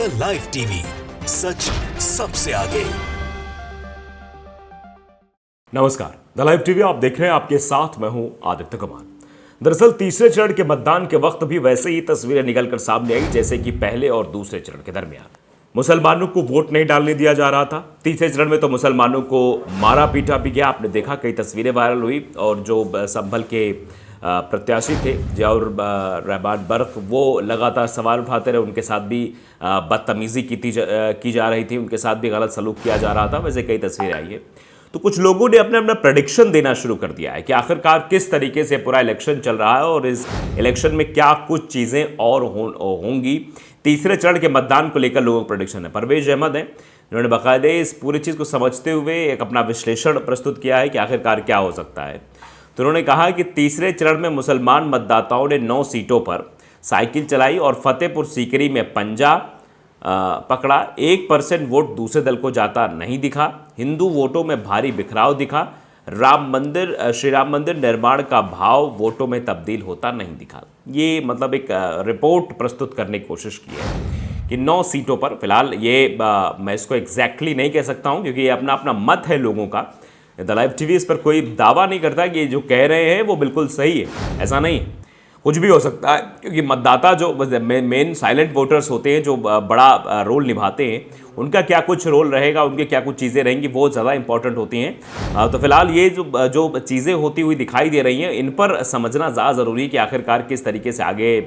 The live TV, सच सबसे आगे। नमस्कार, द लाइव टीवी आप देख रहे हैं, आपके साथ मैं हूं आदित्य कुमार। दरअसल तीसरे चरण के मतदान के वक्त भी वैसे ही तस्वीरें निकलकर सामने आई जैसे कि पहले और दूसरे चरण के दरमियान मुसलमानों को वोट नहीं डालने दिया जा रहा था। तीसरे चरण में तो मुसलमानों को मारा पीटा भी गया। आपने देखा, कई तस्वीरें वायरल हुई और जो संभल के प्रत्याशी थे जियाउर रहमान बर्क, वो लगातार सवाल उठाते रहे। उनके साथ भी बदतमीजी की जा रही थी, उनके साथ भी गलत सलूक किया जा रहा था। वैसे कई तस्वीरें आई है। तो कुछ लोगों ने अपना प्रेडिक्शन देना शुरू कर दिया है कि आखिरकार किस तरीके से पूरा इलेक्शन चल रहा है और इस इलेक्शन में क्या कुछ चीज़ें और होंगी। तीसरे चरण के मतदान को लेकर लोगों का प्रेडिक्शन है। परवेज अहमद हैं, उन्होंने बाकायदे इस पूरी चीज़ को समझते हुए एक अपना विश्लेषण प्रस्तुत किया है कि आखिरकार क्या हो सकता है। तो उन्होंने कहा कि तीसरे चरण में मुसलमान मतदाताओं ने 9 सीटों पर साइकिल चलाई और फतेहपुर सीकरी में पंजा पकड़ा। 1% वोट दूसरे दल को जाता नहीं दिखा। हिंदू वोटों में भारी बिखराव दिखा। श्री राम मंदिर निर्माण का भाव वोटों में तब्दील होता नहीं दिखा। ये मतलब एक रिपोर्ट प्रस्तुत करने की कोशिश की है कि 9 सीटों पर फिलहाल ये मैं इसको एग्जैक्टली नहीं कह सकता हूँ क्योंकि ये अपना अपना मत है लोगों का। द लाइव टीवी इस पर कोई दावा नहीं करता कि ये जो कह रहे हैं वो बिल्कुल सही है, ऐसा नहीं है। कुछ भी हो सकता है क्योंकि मतदाता जो मेन साइलेंट वोटर्स होते हैं, जो बड़ा रोल निभाते हैं, उनका क्या कुछ रोल रहेगा, उनके क्या कुछ चीज़ें रहेंगी, वो ज़्यादा इंपॉर्टेंट होती हैं। तो फिलहाल ये जो चीज़ें होती हुई दिखाई दे रही हैं, इन पर समझना ज़्यादा ज़रूरी है कि आखिरकार किस तरीके से आगे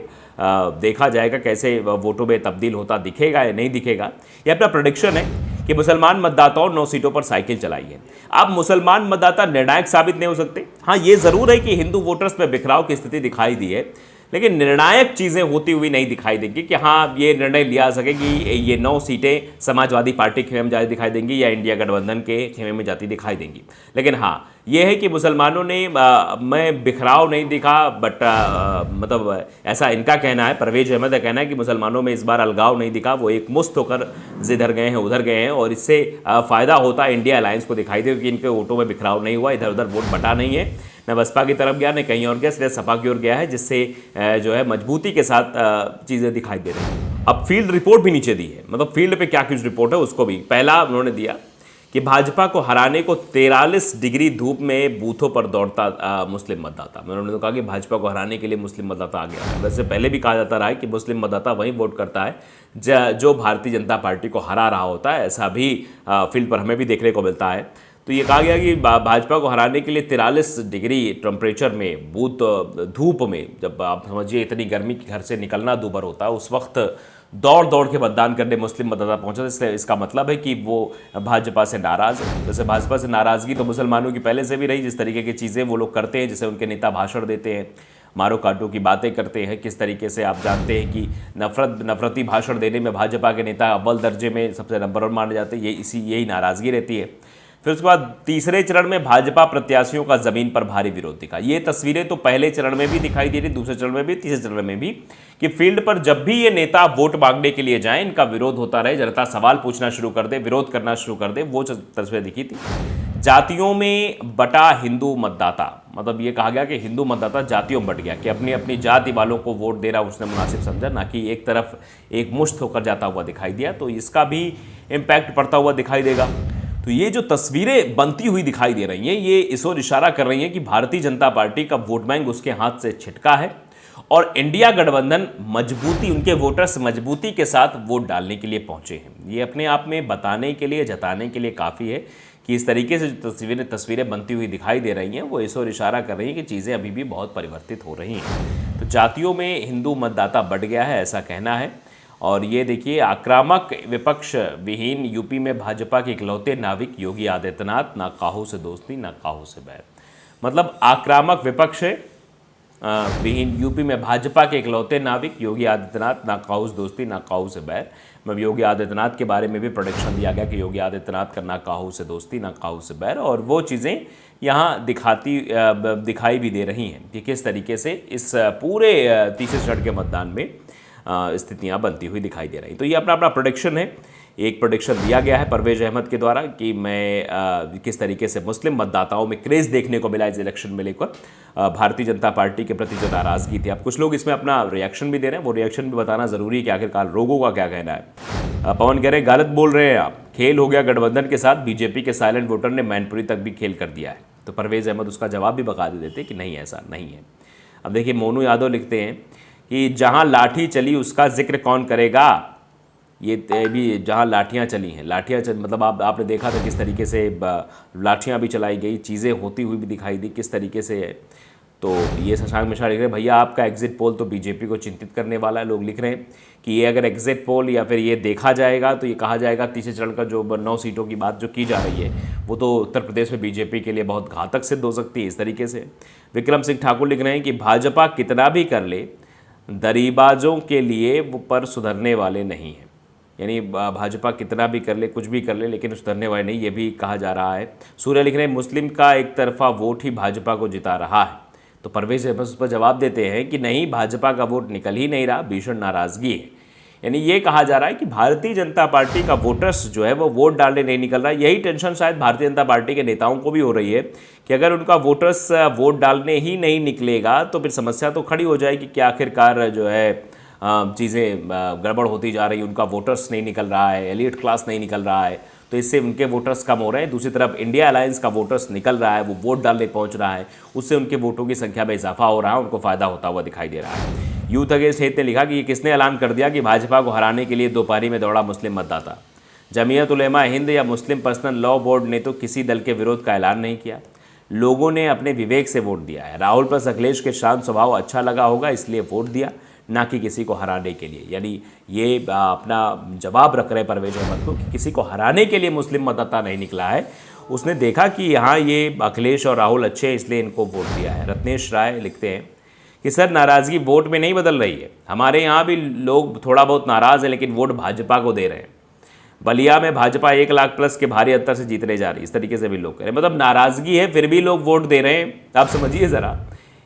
देखा जाएगा, कैसे वोटों में तब्दील होता दिखेगा या नहीं दिखेगा। यह अपना प्रेडिक्शन है कि मुसलमान मतदाताओं 9 सीटों पर साइकिल चलाई है। अब मुसलमान मतदाता निर्णायक साबित नहीं हो सकते। हाँ, ये ज़रूर है कि हिंदू वोटर्स में बिखराव की स्थिति दिखाई दी है, लेकिन निर्णायक चीज़ें होती हुई नहीं दिखाई देंगी कि हाँ ये निर्णय लिया सके कि ये 9 सीटें समाजवादी पार्टी के खेमे में जाती दिखाई देंगी या इंडिया गठबंधन के खेमे में जाती दिखाई देंगी। लेकिन हाँ, ये है कि मुसलमानों ने में बिखराव नहीं दिखा, बट मतलब ऐसा इनका कहना है, परवेज अहमद का कहना है कि मुसलमानों में इस बार अलगाव नहीं दिखा। वो एक मुश्त होकर जिधर गए हैं उधर गए हैं और इससे फ़ायदा होता है इंडिया अलायंस को दिखाई दे कि इनके वोटों में बिखराव नहीं हुआ, इधर उधर वोट बटा नहीं है, न बसपा की तरफ गया न कहीं और गया, सीधे सपा की ओर गया है, जिससे जो है मजबूती के साथ चीज़ें दिखाई दे रही हैं। अब फील्ड रिपोर्ट भी नीचे दी है, मतलब फील्ड पे क्या कुछ रिपोर्ट है उसको भी। पहला उन्होंने दिया कि भाजपा को हराने को 43 डिग्री धूप में बूथों पर दौड़ता मुस्लिम मतदाता। उन्होंने तो कहा कि भाजपा को हराने के लिए मुस्लिम मतदाता आ गया है। वैसे पहले भी कहा जाता रहा है कि मुस्लिम मतदाता वही वोट करता है जो भारतीय जनता पार्टी को हरा रहा होता है। ऐसा भी फील्ड पर हमें भी देखने को मिलता है। तो ये कहा गया कि भाजपा को हराने के लिए 43 डिग्री टेम्परेचर में धूप में, जब आप समझिए इतनी गर्मी के घर से निकलना दूभर होता है, उस वक्त दौड़ दौड़ के मतदान करने मुस्लिम मतदाता पहुंचा। इसलिए इसका मतलब है कि वो भाजपा से नाराज़ है। जैसे भाजपा से नाराज़गी तो मुसलमानों की पहले से भी रही, जिस तरीके की चीज़ें वो लोग करते हैं, जैसे उनके नेता भाषण देते हैं, मारो काटो की बातें करते हैं, किस तरीके से आप जानते हैं कि नफरती भाषण देने में भाजपा के नेता अव्वल दर्जे में सबसे नंबर 1 माने जाते हैं। यही नाराज़गी रहती है। फिर उसके बाद तीसरे चरण में भाजपा प्रत्याशियों का जमीन पर भारी विरोध दिखा। ये तस्वीरें तो पहले चरण में भी दिखाई दे रही, दूसरे चरण में भी, तीसरे चरण में भी, कि फील्ड पर जब भी ये नेता वोट मांगने के लिए जाएं, इनका विरोध होता रहे, जनता सवाल पूछना शुरू कर दे, विरोध करना शुरू कर दे। वो तस्वीरें दिखी थी। जातियों में बटा हिंदू मतदाता, मतलब ये कहा गया कि हिंदू मतदाता जातियों में बट गया, कि अपनी अपनी जाति वालों को वोट देना उसने मुनासिब समझा, ना कि एक तरफ एक मुश्त होकर जाता हुआ दिखाई दिया। तो इसका भी इम्पैक्ट पड़ता हुआ दिखाई देगा। तो ये जो तस्वीरें बनती हुई दिखाई दे रही हैं, ये इस ओर इशारा कर रही हैं कि भारतीय जनता पार्टी का वोट बैंक उसके हाथ से छिटका है और इंडिया गठबंधन मजबूती, उनके वोटर्स मजबूती के साथ वोट डालने के लिए पहुंचे हैं। ये अपने आप में बताने के लिए, जताने के लिए काफ़ी है कि इस तरीके से जो तस्वीरें बनती हुई दिखाई दे रही हैं, वो इस ओर इशारा कर रही हैं कि चीज़ें अभी भी बहुत परिवर्तित हो रही हैं। तो जातियों में हिंदू मतदाता बढ़ गया है, ऐसा कहना है। और ये देखिए, आक्रामक विपक्ष विहीन यूपी में भाजपा के इकलौते नाविक योगी आदित्यनाथ, ना काहू से दोस्ती ना काहू से बैर। मतलब आक्रामक विपक्ष विहीन यूपी में भाजपा के इकलौते नाविक योगी आदित्यनाथ, ना काहू से दोस्ती ना काहू से बैर। मतलब योगी आदित्यनाथ के बारे में भी प्रोडिक्शन दिया गया कि योगी आदित्यनाथ का ना काहू से दोस्ती ना काहू से बैर। और वो चीज़ें यहाँ दिखाई भी दे रही हैं कि किस तरीके से इस पूरे तीसरे चरण के मतदान में स्थितियां बनती हुई दिखाई दे रही। तो ये अपना अपना प्रोडिक्शन है। एक प्रोडिक्शन दिया गया है परवेज अहमद के द्वारा कि मैं किस तरीके से मुस्लिम मतदाताओं में क्रेज़ देखने को मिला इस इलेक्शन में लेकर भारतीय जनता पार्टी के प्रति जो नाराज़गी थी। अब कुछ लोग इसमें अपना रिएक्शन भी दे रहे हैं, वो रिएक्शन भी बताना ज़रूरी है कि आखिरकार लोगों का क्या कहना है। पवन कह रहे हैं गलत बोल रहे हैं आप, खेल हो गया गठबंधन के साथ, बीजेपी के साइलेंट वोटर ने मैनपुरी तक भी खेल कर दिया है। तो परवेज़ अहमद उसका जवाब भी बता देते कि नहीं ऐसा नहीं है। अब देखिए मोनू यादव लिखते हैं कि जहां लाठी चली उसका जिक्र कौन करेगा। ये भी जहां लाठियां चली हैं, मतलब आपने देखा था किस तरीके से लाठियां भी चलाई गई, चीज़ें होती हुई भी दिखाई दी किस तरीके से है। तो ये शशांक मिश्रा लिख रहे हैं भैया आपका एग्जिट पोल तो बीजेपी को चिंतित करने वाला है। लोग लिख रहे हैं कि ये अगर एग्जिट पोल या फिर ये देखा जाएगा तो ये कहा जाएगा तीसरे चरण का जो 9 सीटों की बात जो की जा रही है वो तो उत्तर प्रदेश में बीजेपी के लिए बहुत घातक सिद्ध हो सकती है इस तरीके से। विक्रम सिंह ठाकुर लिख रहे हैं कि भाजपा कितना भी कर ले दरीबाजों के लिए वो पर सुधरने वाले नहीं हैं। यानी भाजपा कितना भी कर ले कुछ भी कर ले लेकिन सुधरने वाले नहीं, ये भी कहा जा रहा है। सूर्य लिख रहे हैं मुस्लिम का एक तरफा वोट ही भाजपा को जिता रहा है। तो परवेज़ अहमद उस पर जवाब देते हैं कि नहीं, भाजपा का वोट निकल ही नहीं रहा, भीषण नाराज़गी है। यानी ये कहा जा रहा है कि भारतीय जनता पार्टी का वोटर्स जो है वो वोट डालने नहीं निकल रहा है। यही टेंशन शायद भारतीय जनता पार्टी के नेताओं को भी हो रही है कि अगर उनका वोटर्स वोट डालने ही नहीं निकलेगा तो फिर समस्या तो खड़ी हो जाएगी कि आखिरकार जो है चीज़ें गड़बड़ होती जा रही, उनका वोटर्स नहीं निकल रहा है, एलीट क्लास नहीं निकल रहा है, तो इससे उनके वोटर्स कम हो रहे हैं। दूसरी तरफ इंडिया अलायंस का वोटर्स निकल रहा है, वो वोट डालने पहुंच रहा है, उससे उनके वोटों की संख्या में इजाफा हो रहा है, उनको फ़ायदा होता हुआ दिखाई दे रहा है। यूथ अगेंस्ट हेट ने लिखा कि ये किसने ऐलान कर दिया कि भाजपा को हराने के लिए दोपहरी में दौड़ा मुस्लिम मतदाता। जमीयत उलेमा हिंद या मुस्लिम पर्सनल लॉ बोर्ड ने तो किसी दल के विरोध का ऐलान नहीं किया, लोगों ने अपने विवेक से वोट दिया है। राहुल प्लस अखिलेश के शांत स्वभाव अच्छा लगा होगा इसलिए वोट दिया, ना कि किसी को हराने के लिए। यानी ये अपना जवाब रख रहे परवेज़ अहमद को कि किसी को हराने के लिए मुस्लिम मतदाता नहीं निकला है, उसने देखा कि यहाँ ये अखिलेश और राहुल अच्छे हैं इसलिए इनको वोट दिया है। रत्नेश राय लिखते हैं कि सर नाराज़गी वोट में नहीं बदल रही है, हमारे यहाँ भी लोग थोड़ा बहुत नाराज़ हैं लेकिन वोट भाजपा को दे रहे हैं। बलिया में भाजपा 1 लाख प्लस के भारी अंतर से जीतने जा रही है, इस तरीके से भी लोग कह रहे हैं। मतलब नाराज़गी है फिर भी लोग वोट दे रहे हैं। आप समझिए ज़रा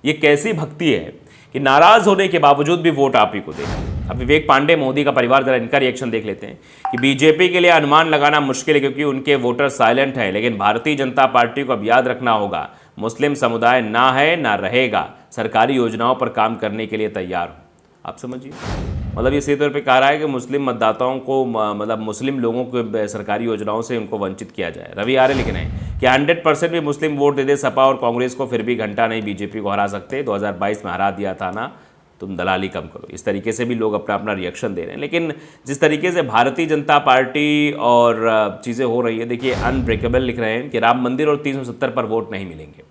ये कैसी भक्ति है कि नाराज़ होने के बावजूद भी वोट आप ही को दे। अब विवेक पांडे मोदी का परिवार, जरा इनका रिएक्शन देख लेते हैं कि बीजेपी के लिए अनुमान लगाना मुश्किल है क्योंकि उनके वोटर साइलेंट हैं, लेकिन भारतीय जनता पार्टी को अब याद रखना होगा मुस्लिम समुदाय ना है ना रहेगा, सरकारी योजनाओं पर काम करने के लिए तैयार हो। आप समझिए, मतलब ये सीधे तौर पे कह रहा है कि मुस्लिम मतदाताओं को मतलब मुस्लिम लोगों को सरकारी योजनाओं से उनको वंचित किया जाए। रवि आर्य लिख रहे हैं कि 100% भी मुस्लिम वोट दे दे सपा और कांग्रेस को फिर भी घंटा नहीं बीजेपी को हरा सकते, 2022 में हरा दिया था ना, तुम दलाली कम करो। इस तरीके से भी लोग अपना अपना रिएक्शन दे रहे हैं। लेकिन जिस तरीके से भारतीय जनता पार्टी और चीज़ें हो रही है, देखिए अनब्रेकेबल लिख रहे हैं कि राम मंदिर और 370 पर वोट नहीं मिलेंगे।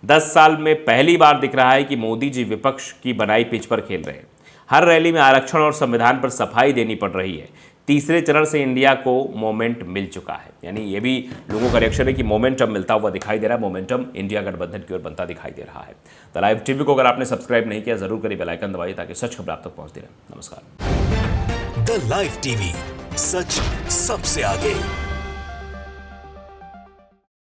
10 साल में पहली बार दिख रहा है कि मोदी जी विपक्ष की बनाई पिच पर खेल रहे हैं। हर रैली में आरक्षण और संविधान पर सफाई देनी पड़ रही है। तीसरे चरण से इंडिया को मोमेंट मिल चुका है। यानी ये भी लोगों का रिएक्शन है कि मोमेंटम मिलता हुआ दिखाई दे रहा है, मोमेंटम इंडिया गठबंधन की ओर बनता दिखाई दे रहा है। द लाइव टीवी को अगर आपने सब्सक्राइब नहीं किया जरूर करिए, बेल आइकन दबाइए ताकि सच खबर आप तक पहुंचती रहे। नमस्कार। द लाइव टीवी, सच सबसे आगे।